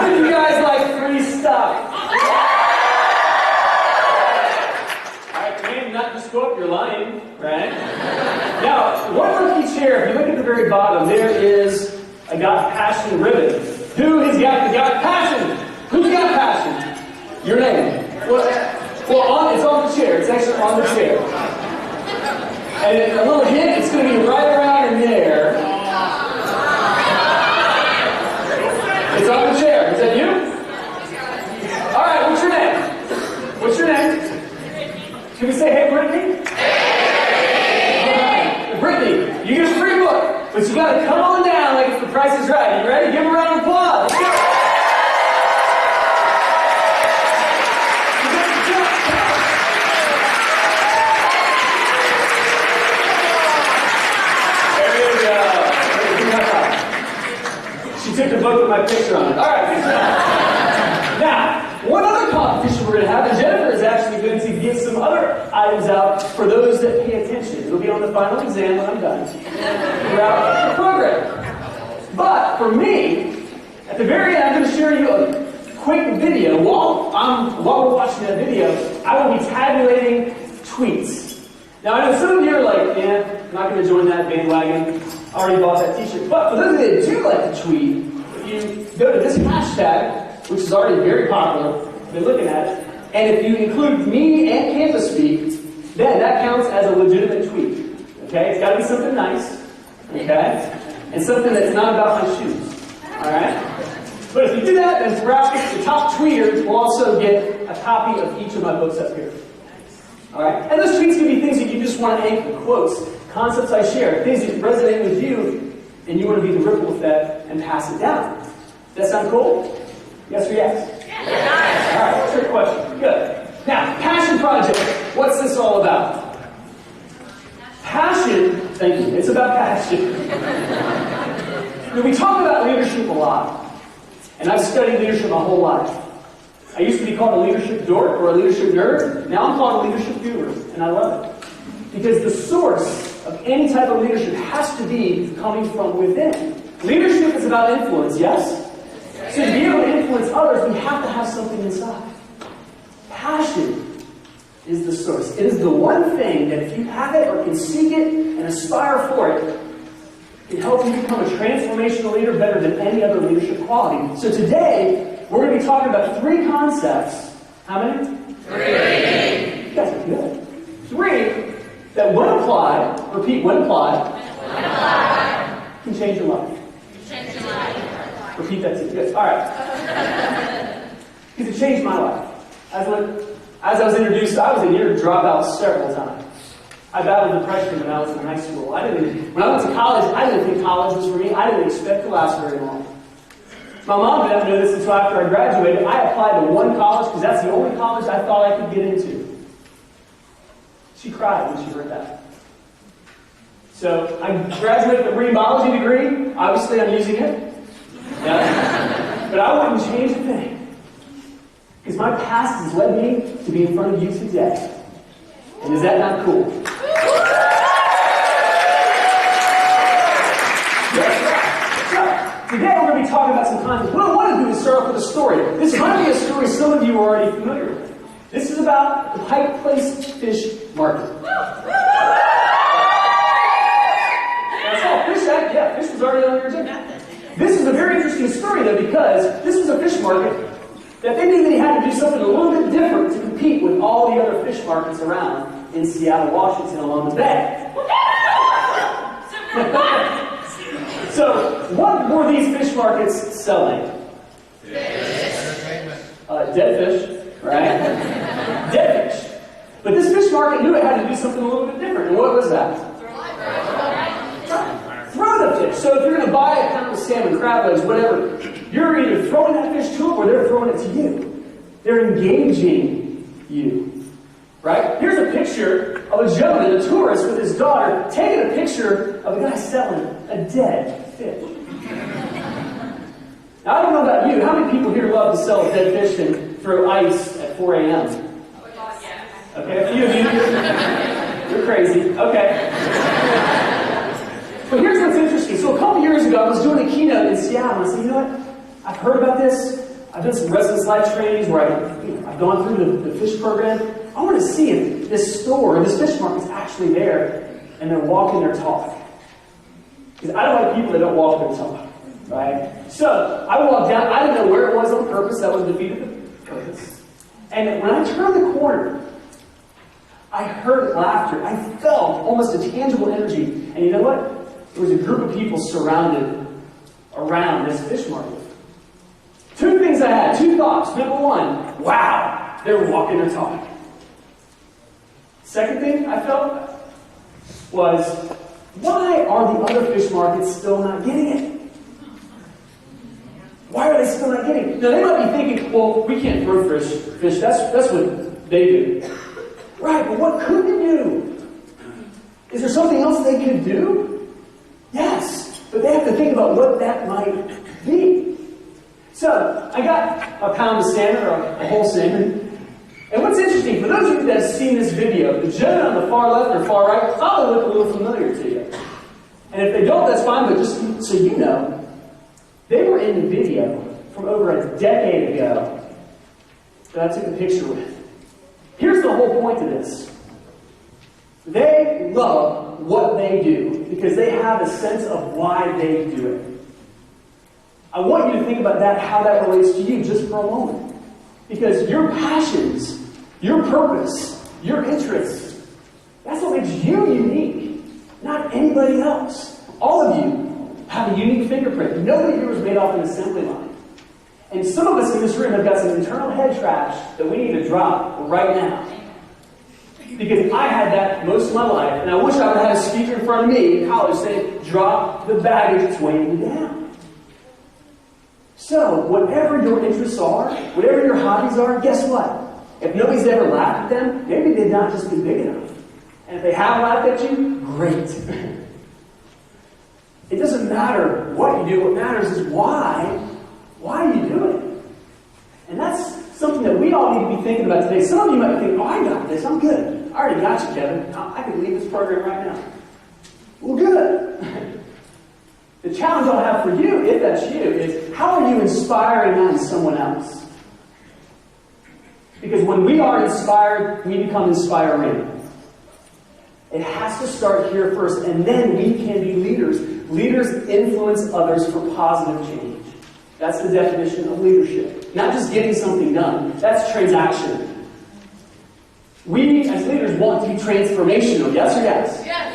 How many of you guys like free stuff? Alright, man, not just go up your line, right? Now, one lucky chair, if you look at the very bottom, there is a Got Passion ribbon. Who has got the Got Passion? Who's got passion? Your name. Well, it's on the chair. It's actually on the chair. And a little hint, it's going to be right around in there. It's on the chair. Is that you? All right, what's your name? What's your name? Can we say, hey, Brittany? Hey! Brittany, you get a free book, but you got to come on down like it's The Price is Right. You ready? Give a round of applause. Let's go. She took the book with my picture on it. All right. Now, one other competition we're going to have, and Jennifer is actually going to give some other items out for those that pay attention. It'll be on the final exam when I'm done throughout the program. But for me, at the very end, I'm going to share you a quick video. While we're watching that video, I will be tabulating tweets. Now, I know some of you are like, I'm not going to join that bandwagon. I already bought that t-shirt. But for those of you that do like to tweet, if you go to this hashtag, which is already very popular, I've been looking at it, and if you include me and Campus Speak, then that counts as a legitimate tweet. Okay? It's got to be something nice. Okay? And something that's not about my shoes. Alright? But if you do that, then throughout the top tweeters will also get a copy of each of my books up here. Alright? And those tweets can be things that you just want to anchor, quotes, concepts I share, things that resonate with you, and you want to be the ripple effect and pass it down. Does that sound cool? Yes or yes? Yes. Alright, what's your question? Good. Now, passion project. What's this all about? Passion, thank you, it's about passion. Now, we talk about leadership a lot, and I've studied leadership my whole life. I used to be called a leadership dork or a leadership nerd. Now I'm called a leadership guru, and I love it. Because the source of any type of leadership has to be coming from within. Leadership is about influence, yes? So to be able to influence others, we have to have something inside. Passion is the source. It is the one thing that if you have it or can seek it and aspire for it, can help you become a transformational leader better than any other leadership quality. So today, we're going to be talking about 3 concepts. How many? 3. You guys are good. 3 that when applied, repeat, when applied, can change your life. Change your life. Repeat that too. Good. All right. Because it changed my life. As I was introduced, I was a year dropout several times. I battled depression when I was in high school. When I went to college, I didn't think college was for me. I didn't expect to last very long. My mom didn't know this until after I graduated. I applied to one college because that's the only college I thought I could get into. She cried when she heard that. So I graduated with a marine biology degree. Obviously, I'm using it. Yeah. But I wouldn't change a thing. Because my past has led me to be in front of you today. And is that not cool? So, today we're going to be talking about some concepts. What I want to do is start off with a story. This might be a story some of you are already familiar with. This is about the Pike Place Fish Market. That's all. Fish was already on your agenda. This is a very interesting story, though, because this was a fish market that they knew they had to do something a little bit different to compete with all the other fish markets around in Seattle, Washington, along the bay. So, what were these fish markets selling? Dead fish, right? Dead fish. But this fish market knew it had to do something a little bit different. And what was that? Throw the fish. So if you're going to buy a pound of salmon, crab legs, whatever, you're either throwing that fish to them or they're throwing it to you. They're engaging you. Right? Here's a picture of a gentleman, a tourist, with his daughter, taking a picture of a guy selling a dead fish. Now, I don't know about you. How many people here love to sell dead fish and throw ice at 4 a.m.? Okay, a few of you. You're crazy. Okay. But here's what's interesting. So a couple years ago, I was doing a keynote in Seattle, and I said, you know what? I've heard about this. I've done some restless life trainings where I've gone through the fish program. I want to see if this store or this fish market is actually there and they're walking their talk. Because I don't like people that don't walk their talk. Right? So I walked down. I didn't know where it was on purpose. That was defeated the purpose. And when I turned the corner, I heard laughter. I felt almost a tangible energy. And you know what? There was a group of people surrounded around this fish market. Two things I had, two thoughts. Number one, wow, they're walking their talk. Second thing I felt was, why are the other fish markets still not getting it? Why are they still not getting it? Now they might be thinking, well, we can't throw fish. That's what they do. Right, but what could they do? Is there something else they could do? Yes, but they have to think about what that might be. So, I got a pound of salmon, or a whole salmon. And what's interesting, for those of you that have seen this video, the gentleman on the far left or far right probably look a little familiar to you. And if they don't, that's fine, but just so you know, they were in the video from over a decade ago that I took a picture with. Here's the whole point of this. They love what they do because they have a sense of why they do it. I want you to think about that, how that relates to you, just for a moment. Because your passions, your purpose, your interests, that's what makes you unique, not anybody else. All of you have a unique fingerprint. Nobody here was made off an assembly line. And some of us in this room have got some internal head trash that we need to drop right now. Because I had that most of my life, and I wish I would have had a speaker in front of me in college saying, drop the baggage that's weighing you down. So, whatever your interests are, whatever your hobbies are, guess what? If nobody's ever laughed at them, maybe they've not just been big enough. And if they have laughed at you, great. It doesn't matter what you do. What matters is why you do it. And that's something that we all need to be thinking about today. Some of you might think, oh, I got this. I'm good. I already got you, Kevin. I can leave this program right now. Well, good. The challenge I'll have for you, if that's you, is how are you inspiring on someone else? Because when we are inspired, we become inspiring. It has to start here first, and then we can be leaders. Leaders influence others for positive change. That's the definition of leadership. Not just getting something done. That's transaction. We, as leaders, want to be transformational. Yes or yes? Yes.